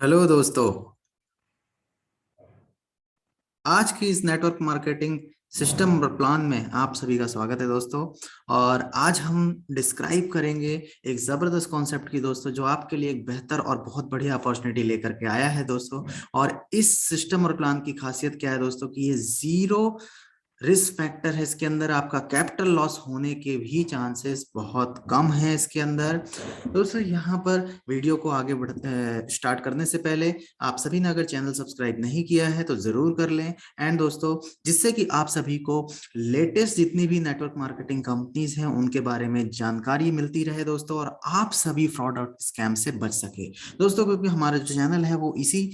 Hello दोस्तों। आज की इस नेटवर्क मार्केटिंग सिस्टम और प्लान में आप सभी का स्वागत है दोस्तों। और आज हम डिस्क्राइब करेंगे एक जबरदस्त कॉन्सेप्ट की दोस्तों, जो आपके लिए एक बेहतर और बहुत बढ़िया अपॉर्चुनिटी लेकर के आया है दोस्तों। और इस सिस्टम और प्लान की खासियत क्या है दोस्तों कि ये जीरो रिस्क फैक्टर है। इसके अंदर आपका कैपिटल लॉस होने के भी चांसेस बहुत कम है इसके अंदर। दोस्तों यहाँ पर वीडियो को आगे बढ़ स्टार्ट करने से पहले आप सभी ने अगर चैनल सब्सक्राइब नहीं किया है तो जरूर कर लें। एंड दोस्तों, जिससे कि आप सभी को लेटेस्ट जितनी भी नेटवर्क मार्केटिंग कंपनीज हैं उनके बारे में जानकारी मिलती रहे दोस्तों, और आप सभी फ्रॉड और स्कैम से बच सके दोस्तों। क्योंकि हमारा जो चैनल है वो इसी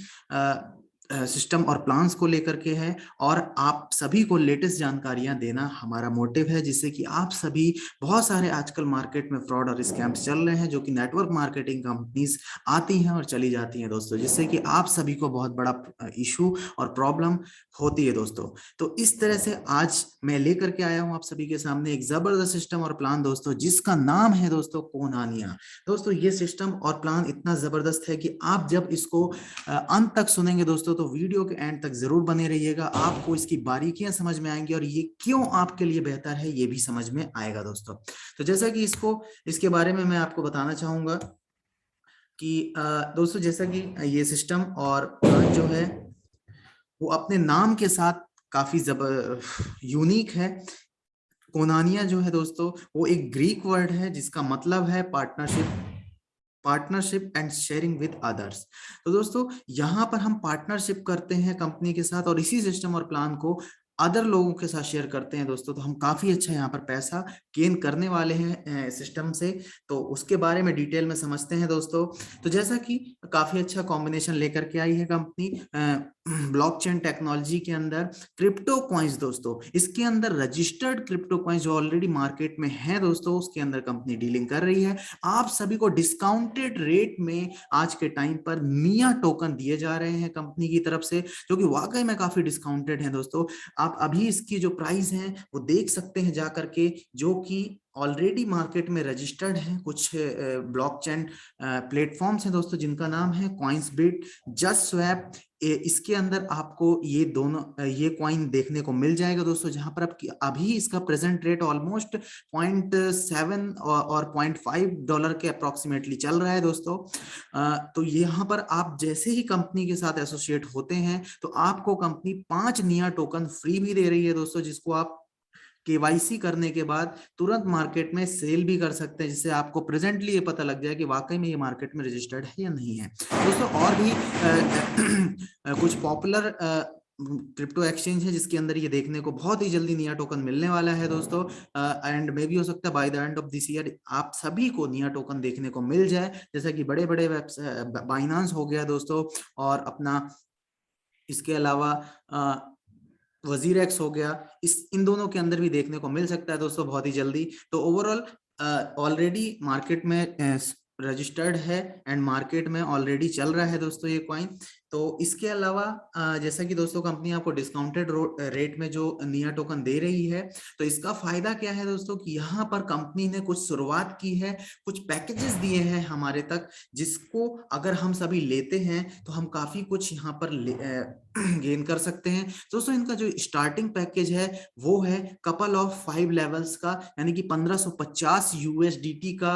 सिस्टम और प्लान्स को लेकर के है, और आप सभी को लेटेस्ट जानकारियां देना हमारा मोटिव है, जिससे कि आप सभी, बहुत सारे आजकल मार्केट में फ्रॉड और स्कैम्स चल रहे हैं जो कि नेटवर्क मार्केटिंग कंपनीज आती हैं और चली जाती हैं दोस्तों, जिससे कि आप सभी को बहुत बड़ा इशू और प्रॉब्लम होती है दोस्तों। तो इस तरह से आज मैं लेकर के आया हूं आप सभी के सामने एक जबरदस्त सिस्टम और प्लान दोस्तों, जिसका नाम है दोस्तों कोनानिया। दोस्तों ये सिस्टम और प्लान इतना जबरदस्त है कि आप जब इसको अंत तक सुनेंगे दोस्तों तो वीडियो के एंड तक जरूर बने रहिएगा। आपको इसकी बारीकियां समझ में आएंगी और ये क्यों आपके लिए बेहतर है ये भी समझ में आएगा दोस्तों। तो जैसा कि इसके बारे में मैं आपको बताना चाहूंगा कि दोस्तों, जैसा कि ये सिस्टम और प्लान जो है वो अपने नाम के साथ काफी यूनिक है। कोनानिया जो है दोस्तों वो एक ग्रीक वर्ड है जिसका मतलब है partnership and sharing with others. तो दोस्तों यहाँ पर हम पार्टनरशिप करते हैं कंपनी के साथ और इसी सिस्टम और प्लान को अदर लोगों के साथ शेयर करते हैं दोस्तों। तो हम काफी अच्छा यहाँ पर पैसा गेन करने वाले हैं सिस्टम से। तो उसके बारे में डिटेल में समझते हैं दोस्तों। तो जैसा कि काफी अच्छा कॉम्बिनेशन लेकर के आई है कंपनी ब्लॉकचेन टेक्नोलॉजी के अंदर क्रिप्टो कॉइन्स दोस्तों। इसके अंदर रजिस्टर्ड क्रिप्टो कॉइन्स जो ऑलरेडी मार्केट में है दोस्तों, उसके अंदर कंपनी डीलिंग कर रही है। आप सभी को डिस्काउंटेड रेट में आज के टाइम पर निया टोकन दिए जा रहे हैं कंपनी की तरफ से, जो कि वाकई में काफी डिस्काउंटेड है दोस्तों। आप अभी इसकी जो प्राइस है वो देख सकते हैं जा करके, जो कि ऑलरेडी मार्केट में रजिस्टर्ड है। कुछ ब्लॉकचेन प्लेटफॉर्म्स हैं दोस्तों जिनका नाम है कॉइन्सबिट, जस्ट स्वैप। इसके अंदर आपको ये दोनों ये कॉइन देखने को मिल जाएगा दोस्तों, जहां पर आपकी अभी इसका प्रेजेंट रेट ऑलमोस्ट 0.7 और $0.5 के अप्रोक्सीमेटली चल रहा है दोस्तों। तो यहाँ पर आप जैसे ही कंपनी के साथ एसोसिएट होते हैं तो आपको कंपनी 5 निया टोकन फ्री भी दे रही है दोस्तों, जिसको आप केवाईसी करने के बाद तुरंत मार्केट में सेल भी कर सकते हैं, जिससे आपको प्रेजेंटली ये पता लग जाए कि वाकई में ये मार्केट में रजिस्टर्ड है या नहीं है दोस्तों। और भी कुछ पॉपुलर क्रिप्टो एक्सचेंज है जिसके अंदर ये देखने को बहुत ही जल्दी निया टोकन मिलने वाला है दोस्तों। एंड मे भी हो सकता है by the end of this year आप सभी को निया टोकन देखने को मिल जाए, जैसा कि बड़े बड़े बाइनांस हो गया दोस्तों, और अपना इसके अलावा वजीर एक्स हो गया। इन दोनों के अंदर भी देखने को मिल सकता है दोस्तों बहुत ही जल्दी। तो ओवरऑल ऑलरेडी मार्केट में रजिस्टर्ड है एंड मार्केट में ऑलरेडी चल रहा है दोस्तों ये कॉइन। तो इसके अलावा जैसा कि दोस्तों कंपनी आपको डिस्काउंटेड रेट में जो निया टोकन दे रही है, तो इसका फायदा क्या है दोस्तों कि यहाँ पर कंपनी ने कुछ शुरुआत की है, कुछ पैकेजेस दिए हैं हमारे तक, जिसको अगर हम सभी लेते हैं तो हम काफी कुछ यहाँ पर गेन कर सकते हैं दोस्तों। इनका जो स्टार्टिंग पैकेज है वो है कपल ऑफ 5 लेवल्स का, यानी कि 1550 यूएसडीटी का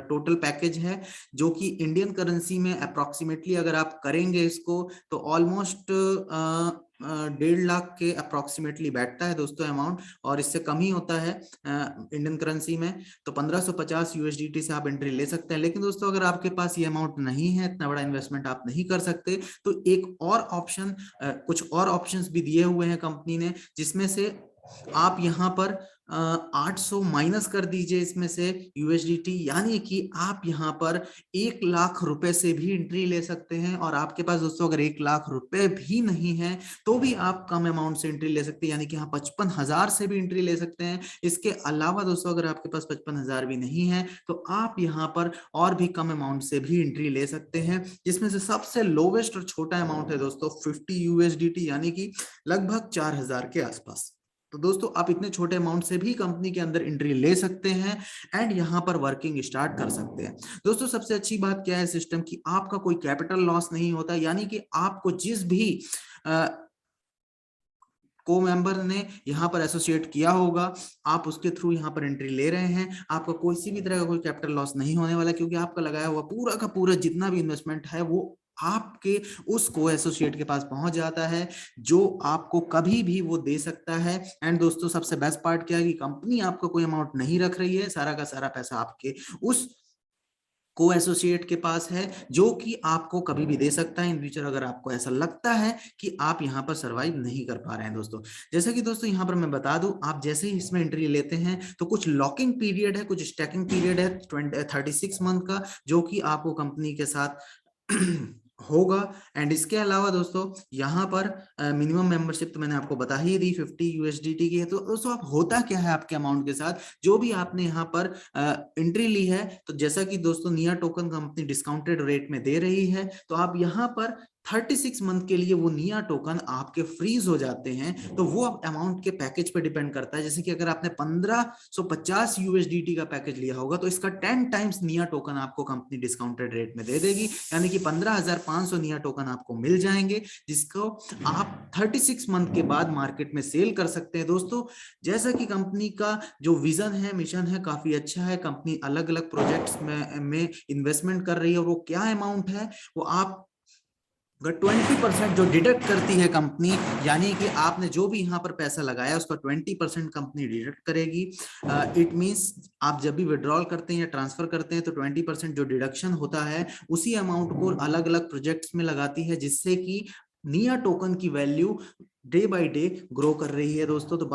टोटल पैकेज है, जो कि इंडियन करेंसी में अप्रोक्सीमेटली अगर आप करेंगे इसको तो ऑलमोस्ट 1.5 लाख के अप्रोक्सीमेटली बैठता है दोस्तों अमाउंट, और इससे कम ही होता है इंडियन करेंसी में। तो 1550 यूएसडीटी से आप एंट्री ले सकते हैं। लेकिन दोस्तों अगर आपके पास ये अमाउंट नहीं है, इतना बड़ा इन्वेस्टमेंट आप नहीं कर सकते, तो एक और ऑप्शन कुछ और ऑप्शंस भी दिए हुए हैं कंपनी ने, जिसमें से आप यहाँ पर 800 माइनस कर दीजिए इसमें से यूएसडीटी, यानी कि आप यहाँ पर 1 लाख रुपए से भी एंट्री ले सकते हैं। और आपके पास दोस्तों अगर 1 लाख रुपए भी नहीं है तो भी आप कम अमाउंट से एंट्री ले सकते हैं, यानी कि यहाँ 55,000 से भी एंट्री ले सकते हैं। इसके अलावा दोस्तों अगर आपके पास 55,000 भी नहीं है तो आप यहाँ पर और भी कम अमाउंट से भी एंट्री ले सकते हैं, जिसमें से सबसे लोवेस्ट और छोटा अमाउंट है दोस्तों 50 यूएसडीटी, यानी कि लगभग 4,000 के आसपास। तो दोस्तों आप इतने छोटे अमाउंट से भी कंपनी के अंदर एंट्री ले सकते हैं एंड यहाँ पर वर्किंग स्टार्ट कर सकते हैं। दोस्तों सबसे अच्छी बात क्या है सिस्टम की, आपका कोई कैपिटल लॉस नहीं होता, यानी कि आपको जिस भी को मेंबर ने यहाँ पर एसोसिएट किया होगा, आप उसके थ्रू यहाँ पर एंट्री ले रहे हैं, आपका कोई सी भी तरह का कोई कैपिटल लॉस नहीं होने वाला, क्योंकि आपका लगाया हुआ पूरा का पूरा जितना भी इन्वेस्टमेंट है वो आपके उस को एसोसिएट के पास पहुंच जाता है, जो आपको कभी भी वो दे सकता है। एंड दोस्तों सबसे बेस्ट पार्ट क्या है कि कंपनी आपका कोई अमाउंट नहीं रख रही है, सारा का सारा पैसा आपके उस को एसोसिएट के पास है, जो कि आपको कभी भी दे सकता है इन फ्यूचर अगर आपको ऐसा लगता है कि आप यहाँ पर सरवाइव नहीं कर पा रहे हैं। दोस्तों जैसा कि दोस्तों यहाँ पर मैं बता दूं, आप जैसे ही इसमें एंट्री लेते हैं तो कुछ लॉकिंग पीरियड है, कुछ स्टैकिंग पीरियड है 36 मंथ का, जो कि आपको कंपनी के साथ होगा। एंड इसके अलावा दोस्तों यहाँ पर मिनिमम मेंबरशिप तो मैंने आपको बता ही दी 50 यूएसडीटी की है। तो दोस्तों आप होता क्या है आपके अमाउंट के साथ, जो भी आपने यहाँ पर एंट्री ली है, तो जैसा कि दोस्तों निया टोकन कंपनी डिस्काउंटेड रेट में दे रही है, तो आप यहाँ पर 36 मंथ के लिए वो निया टोकन आपके फ्रीज हो जाते हैं। तो वो अमाउंट के पैकेज पे डिपेंड करता है, जैसे कि अगर आपने 1550 यूएसडीटी का पैकेज लिया होगा तो इसका 10 टाइम्स निया टोकन आपको कंपनी डिस्काउंटेड रेट में दे देगी, यानी कि 15,500 निया टोकन आपको मिल जाएंगे, जिसको आप 36 मंथ के बाद मार्केट में सेल कर सकते हैं। दोस्तों जैसा कि कंपनी का जो विजन है, मिशन है, काफी अच्छा है, कंपनी अलग अलग प्रोजेक्ट्स में इन्वेस्टमेंट कर रही है, और वो क्या अमाउंट है वो आप अगर 20% जो डिडक्ट करती है कंपनी, यानी कि आपने जो भी यहाँ पर पैसा लगाया उसका 20% कंपनी डिडक्ट करेगी। इट मींस आप जब भी विड्रॉल करते हैं या ट्रांसफर करते हैं तो 20% जो डिडक्शन होता है उसी अमाउंट को अलग अलग प्रोजेक्ट्स में लगाती है, जिससे कि निया टोकन की value day by day grow कर रही है। दोस्तों तो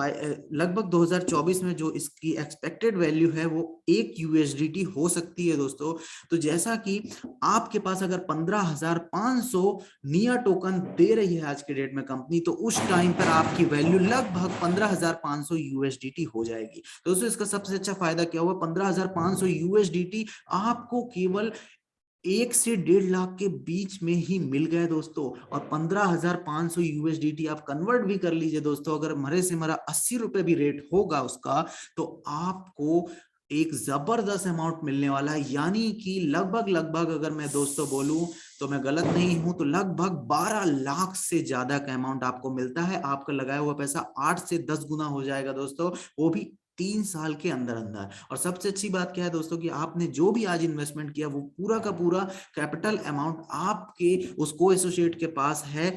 लगभग 2024 में जो इसकी एक्सपेक्टेड वैल्यू है वो 1 यूएसडीटी हो सकती है। दोस्तों तो जैसा कि आपके पास अगर 15,500 निया टोकन दे रही है आज के डेट में कंपनी, तो उस टाइम पर आपकी वैल्यू लगभग 15,500 यूएसडीटी हो जाएगी। दोस्तों इसका सबसे अच्छा फायदा क्या हुआ, 15,500 यूएसडीटी आपको केवल 1 से 1.5 लाख के बीच में ही मिल गए दोस्तों। और 15,500 यूएसडीटी आप कन्वर्ट भी कर लीजिए दोस्तों, अगर मरे से मरा 80 रुपए भी रेट होगा उसका, तो आपको एक जबरदस्त अमाउंट मिलने वाला है, यानी कि लगभग लगभग अगर मैं दोस्तों बोलूं तो मैं गलत नहीं हूं तो लगभग 12 लाख से ज्यादा का अमाउंट आपको मिलता है। आपका लगाया हुआ पैसा 8 से 10 गुना हो जाएगा दोस्तों, वो भी 3 साल के अंदर अंदर। और सबसे अच्छी बात क्या है दोस्तों कि आपने जो भी आज इन्वेस्टमेंट किया वो पूरा का पूरा कैपिटल अमाउंट आपके उसको एसोसिएट के पास है,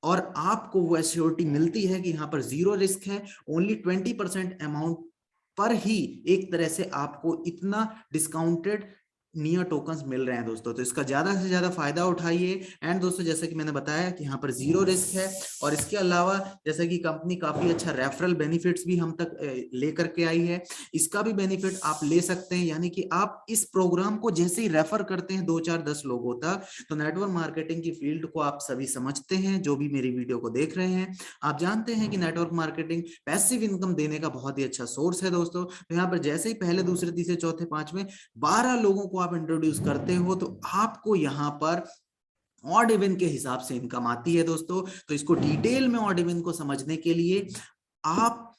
और आपको वो एश्योरिटी मिलती है कि यहाँ पर जीरो रिस्क है। ओनली 20% अमाउंट पर ही एक तरह से आपको इतना डिस्काउंटेड नियर टोकन्स मिल रहे हैं दोस्तों, तो इसका ज्यादा से ज्यादा फायदा उठाइए। एंड दोस्तों जैसे कि मैंने बताया कि यहाँ पर जीरो रिस्क है, और इसके अलावा जैसे कि कंपनी काफी अच्छा रेफरल बेनिफिट्स भी हम तक लेकर के आई है, इसका भी बेनिफिट आप ले सकते हैं, यानी कि आप इस प्रोग्राम को जैसे ही रेफर करते हैं 2 4 10 लोगों तक, तो नेटवर्क मार्केटिंग की फील्ड को आप सभी समझते हैं, जो भी मेरी वीडियो को देख रहे हैं आप जानते हैं कि नेटवर्क मार्केटिंग पैसिव इनकम देने का बहुत ही अच्छा सोर्स है दोस्तों। तो यहाँ पर जैसे ही पहले दूसरे तीसरे चौथे पांचवें 12 लोगों को आप इंट्रोड्यूस करते हो तो आपको यहाँ पर ऑड इवन के हिसाब से इनकम आती है दोस्तों। तो इसको डिटेल में ऑड इवन को समझने के लिए आप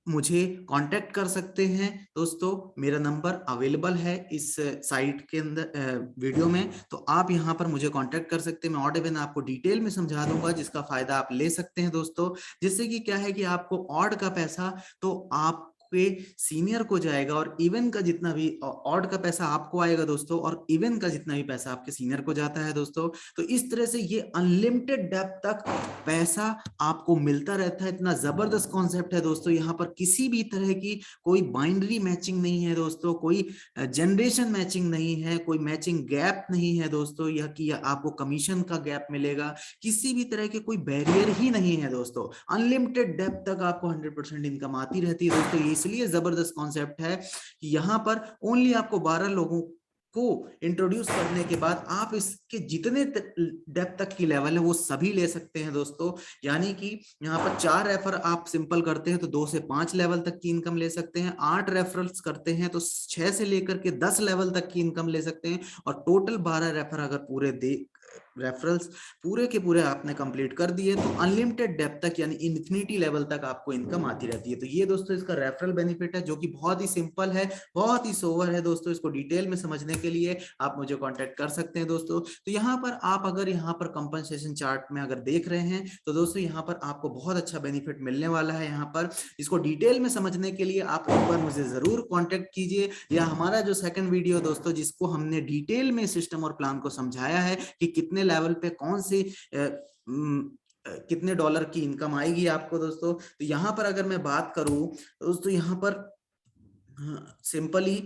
मुझे कांटेक्ट कर सकते हैं दोस्तों, मेरा नंबर अवेलेबल है इस साइट के अंदर वीडियो में, तो आप यहां पर मुझे कांटेक्ट कर सकते हैं। मैं ऑड इवन आपको डिटेल में समझा दूंगा, जिसका फायदा आप ले सकते हैं दोस्तों, जिससे कि क्या है कि आपको ऑड का पैसा तो आप सीनियर को जाएगा, और इवन का जितना भी ऑड का पैसा आपको आएगा दोस्तों, और इवन का जितना भी पैसा आपके सीनियर को जाता है दोस्तों। तो इस तरह से ये अनलिमिटेड डेप्थ तक पैसा आपको मिलता रहता है। इतना जबरदस्त कॉन्सेप्ट है दोस्तों, यहाँ पर किसी भी तरह की कोई बाइनरी मैचिंग नहीं है दोस्तों, कोई जनरेशन मैचिंग नहीं है, कोई मैचिंग गैप नहीं है दोस्तों, या कि आपको कमीशन का गैप मिलेगा, किसी भी तरह के कोई बैरियर ही नहीं है दोस्तों। अनलिमिटेड डेप्थ तक आपको 100% इनकम आती रहती है दोस्तों। ये इसलिए जबरदस्त कॉन्सेप्ट है कि यहाँ पर ओनली आपको 12 लोगों को इंट्रोड्यूस करने के बाद आप इसके जितने डेप्थ तक की लेवल है वो सभी ले सकते हैं दोस्तों। यानी कि यहाँ पर 4 रेफर आप सिंपल करते हैं तो 2 से 5 लेवल तक की इनकम ले सकते हैं, 8 रेफरल्स करते हैं तो 6 से लेकर के 10 लेवल तक की इनकम ले सकते हैं, और टोटल 12 रेफर अगर पूरे रेफरल्स पूरे के पूरे आपने कंप्लीट कर दिए तो अनलिमिटेड डेप्थ तक यानी इन्फिनिटी लेवल तक आपको इनकम आती रहती है। तो ये दोस्तों इसका रेफरल बेनिफिट है जो कि बहुत ही सिंपल है, बहुत ही सोवर है दोस्तों। इसको डिटेल में समझने के लिए आप मुझे कांटेक्ट कर सकते हैं दोस्तों। तो यहाँ पर आप अगर यहाँ पर कंपनसेशन चार्ट में अगर देख रहे हैं तो दोस्तों यहाँ पर आपको बहुत अच्छा बेनिफिट मिलने वाला है। यहाँ पर इसको डिटेल में समझने के लिए आप एक बार मुझे जरूर कांटेक्ट कीजिए, या हमारा जो सेकंड वीडियो दोस्तों जिसको हमने डिटेल में सिस्टम और प्लान को समझाया है कि कितने लेवल पे कौन सी कितने डॉलर की इनकम आएगी आपको दोस्तों। तो यहाँ पर अगर मैं बात करूं तो दोस्तों यहाँ पर सिंपली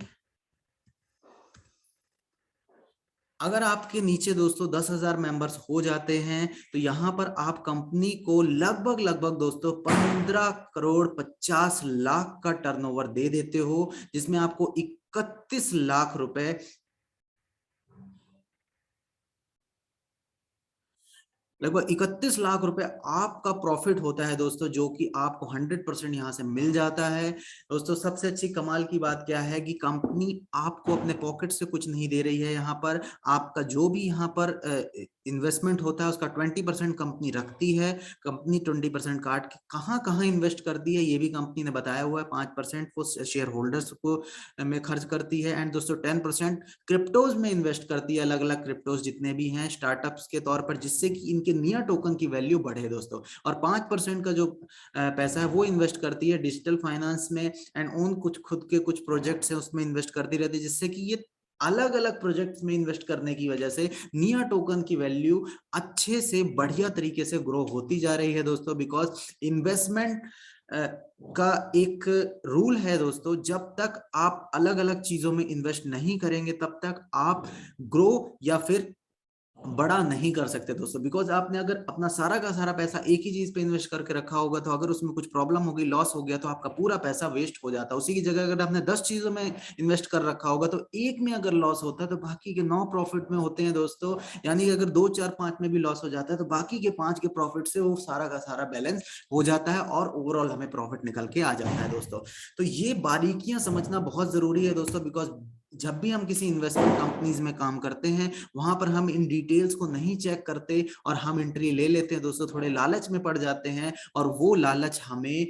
अगर आपके नीचे दोस्तों 10,000 मेंबर्स हो जाते हैं तो यहाँ पर आप कंपनी को लगभग लगभग दोस्तों 15,50,00,000 का टर्नओवर दे देते हो, जिसमें आपको 31 लाख रुपए लगभग 31 लाख रुपए आपका प्रॉफिट होता है दोस्तों, जो कि आपको 100% यहाँ से मिल जाता है दोस्तों। सबसे अच्छी कमाल की बात क्या है कि कंपनी आपको अपने पॉकेट से कुछ नहीं दे रही है। यहाँ पर आपका जो भी यहाँ पर इन्वेस्टमेंट होता है उसका 20% कंपनी रखती है। कंपनी 20% काट के कहाँ कहाँ इन्वेस्ट करती है ये भी कंपनी ने बताया हुआ है। 5% वो शेयर होल्डर्स को में खर्च करती है, एंड दोस्तों 10% क्रिप्टोज में इन्वेस्ट करती है, अलग अलग क्रिप्टोज जितने भी हैं स्टार्टअप्स के तौर पर, जिससे कि इनके नियर टोकन की वैल्यू बढ़े दोस्तों। और 5% का जो पैसा है वो इन्वेस्ट करती है डिजिटल फाइनेंस में, एंड ओन कुछ खुद के कुछ प्रोजेक्ट्स हैं उसमें इन्वेस्ट करती रहती है, जिससे कि ये अलग अलग प्रोजेक्ट्स में इन्वेस्ट करने की वजह से नियर टोकन की वैल्यू अच्छे से बढ़िया तरीके से ग्रो होती जा रही है दोस्तों। बिकॉज इन्वेस्टमेंट का एक रूल है दोस्तों, जब तक आप अलग अलग चीजों में इन्वेस्ट नहीं करेंगे तब तक आप ग्रो या फिर बड़ा नहीं कर सकते दोस्तों। बिकॉज आपने अगर अपना सारा का सारा पैसा एक ही चीज पे इन्वेस्ट करके रखा होगा तो अगर उसमें कुछ प्रॉब्लम हो गई, लॉस हो गया, तो आपका पूरा पैसा वेस्ट हो जाता है। उसी की जगह अगर आपने 10 चीजों में इन्वेस्ट कर रखा होगा तो एक में अगर लॉस होता है तो बाकी के 9 प्रॉफिट में होते हैं दोस्तों। यानी कि अगर 2 4 5 में भी लॉस हो जाता है तो बाकी के 5 के प्रॉफिट से वो सारा का सारा बैलेंस हो जाता है और ओवरऑल हमें प्रॉफिट निकल के आ जाता है दोस्तों। तो ये बारीकियां समझना बहुत जरूरी है दोस्तों। बिकॉज जब भी हम किसी इन्वेस्टमेंट कंपनीज में काम करते हैं वहां पर हम इन डिटेल्स को नहीं चेक करते और हम एंट्री ले लेते हैं दोस्तों, थोड़े लालच में पड़ जाते हैं, और वो लालच हमें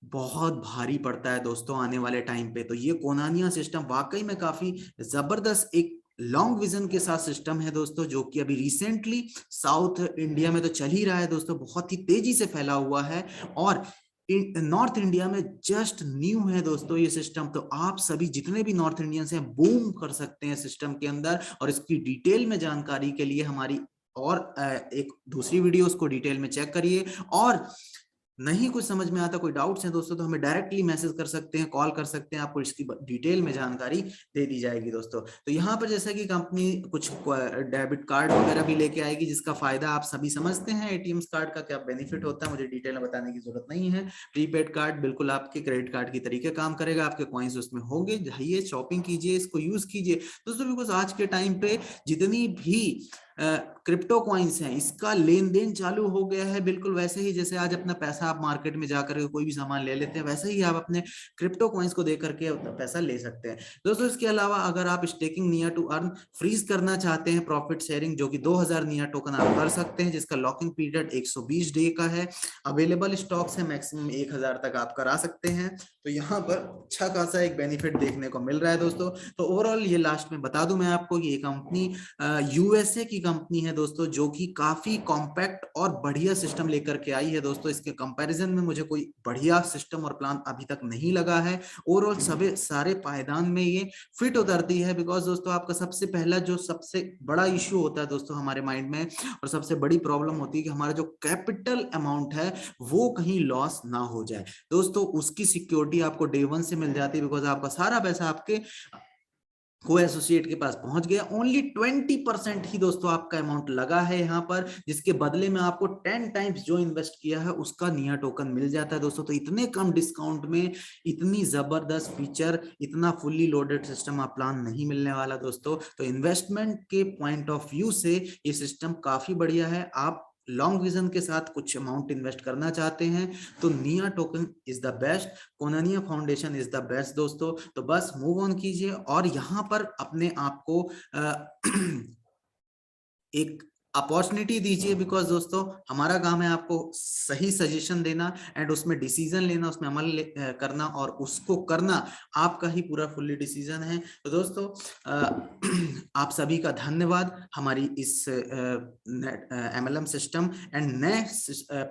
बहुत भारी पड़ता है दोस्तों आने वाले टाइम पे। तो ये कोनानिया सिस्टम वाकई में काफी जबरदस्त एक लॉन्ग विजन के साथ सिस्टम है दोस्तों, जो कि अभी रिसेंटली साउथ इंडिया में तो चल ही रहा है दोस्तों, बहुत ही तेजी से फैला हुआ है, और नॉर्थ इंडिया में जस्ट न्यू है दोस्तों ये सिस्टम। तो आप सभी जितने भी नॉर्थ इंडियंस हैं बूम कर सकते हैं सिस्टम के अंदर। और इसकी डिटेल में जानकारी के लिए हमारी और एक दूसरी वीडियो उसको डिटेल में चेक करिए। और नहीं कुछ समझ में आता, कोई डाउट्स हैं दोस्तों, तो हमें डायरेक्टली मैसेज कर सकते हैं, कॉल कर सकते हैं, आपको इसकी डिटेल में जानकारी दे दी जाएगी दोस्तों। तो यहाँ पर जैसा कि कंपनी कुछ डेबिट कार्ड वगैरह भी लेके आएगी, जिसका फायदा आप सभी समझते हैं। एटीएम कार्ड का क्या बेनिफिट होता है मुझे डिटेल में बताने की जरूरत नहीं है। प्रीपेड कार्ड बिल्कुल आपके क्रेडिट कार्ड की तरीके काम करेगा, आपके कॉइन्स उसमें होंगे, जाइए शॉपिंग कीजिए, इसको यूज कीजिए दोस्तों। बिकॉज आज के टाइम पे जितनी भी क्रिप्टो कॉइन्स हैं इसका लेन देन चालू हो गया है, बिल्कुल वैसे ही जैसे आज अपना पैसा आप मार्केट में जाकर कोई भी सामान ले लेते हैं, वैसे ही आप अपने क्रिप्टो कॉइन्स को देकर के पैसा ले सकते हैं दोस्तों। इसके अलावा अगर आप staking near to earn freeze करना चाहते हैं, प्रॉफिट शेयरिंग, जो कि 2000 नियर टोकन आप कर सकते हैं, जिसका लॉकिंग पीरियड 120 डे का है। अवेलेबल स्टॉक्स है, मैक्सिमम 1000 तक आप करा सकते हैं। तो यहाँ पर अच्छा खासा एक बेनिफिट देखने को मिल रहा है दोस्तों। तो ओवरऑल ये लास्ट में बता दूं मैं आपको, ये कंपनी यूएसए की कंपनी है दोस्तों, जो कि काफी कॉम्पैक्ट और बढ़िया सिस्टम लेकर के आई है दोस्तों। इसके कंपैरिजन में मुझे कोई बढ़िया सिस्टम और प्लान अभी तक नहीं लगा है। ओवरऑल सभी सारे पायदान में ये फिट उतरती है। बिकॉज दोस्तों आपका सबसे पहला जो सबसे बड़ा इश्यू होता है दोस्तों हमारे माइंड में, और सबसे बड़ी प्रॉब्लम होती है कि हमारा जो कैपिटल अमाउंट है वो कहीं लॉस ना हो जाए दोस्तों। उसकी सिक्योरिटी आपको डे 1 से मिल जाती है। बिकॉज आपका सारा पैसा आपके को एसोसिएट के पास पहुंच गया। ओनली 20% ही दोस्तों आपका अमाउंट लगा है यहाँ पर, जिसके बदले में आपको 10 टाइम्स जो इन्वेस्ट किया है उसका नियर टोकन मिल जाता है दोस्तों। तो इतने कम डिस्काउंट में इतनी जबरदस्त फीचर, इतना फुल्ली लोडेड सिस्टम आप प्लान नहीं मिलने वाला दोस्तों। तो इन्वेस्टमेंट के पॉइंट ऑफ व्यू से ये सिस्टम काफी बढ़िया है। आप लॉन्ग विजन के साथ कुछ अमाउंट इन्वेस्ट करना चाहते हैं तो निया टोकन इज द बेस्ट, कोनानिया फाउंडेशन इज द बेस्ट दोस्तों। तो बस मूव ऑन कीजिए और यहाँ पर अपने आप को एक अपॉर्चुनिटी दीजिए, बिकॉज दोस्तों हमारा काम है आपको सही सजेशन देना एंड उसमें डिसीजन लेना, उसमें अमल करना और उसको करना आपका ही पूरा फुल्ली डिसीजन है। तो दोस्तों आप सभी का धन्यवाद हमारी इस MLM सिस्टम एंड नए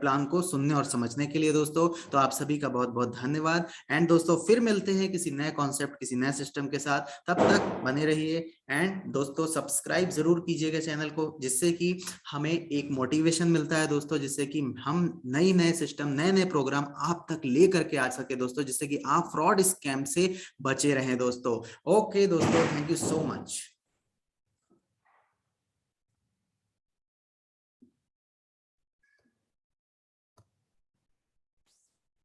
प्लान को सुनने और समझने के लिए दोस्तों। तो आप सभी का बहुत बहुत धन्यवाद एंड दोस्तों फिर मिलते हैं किसी नए कॉन्सेप्ट, किसी नए सिस्टम के साथ। तब तक बने रहिए एंड दोस्तों सब्सक्राइब जरूर कीजिएगा चैनल को, जिससे कि हमें एक मोटिवेशन मिलता है दोस्तों, जिससे कि हम नई नए सिस्टम, नए नए प्रोग्राम आप तक ले करके आ सके दोस्तों, जिससे कि आप फ्रॉड स्कैम से बचे रहें दोस्तों। ओके दोस्तों, थैंक यू सो मच।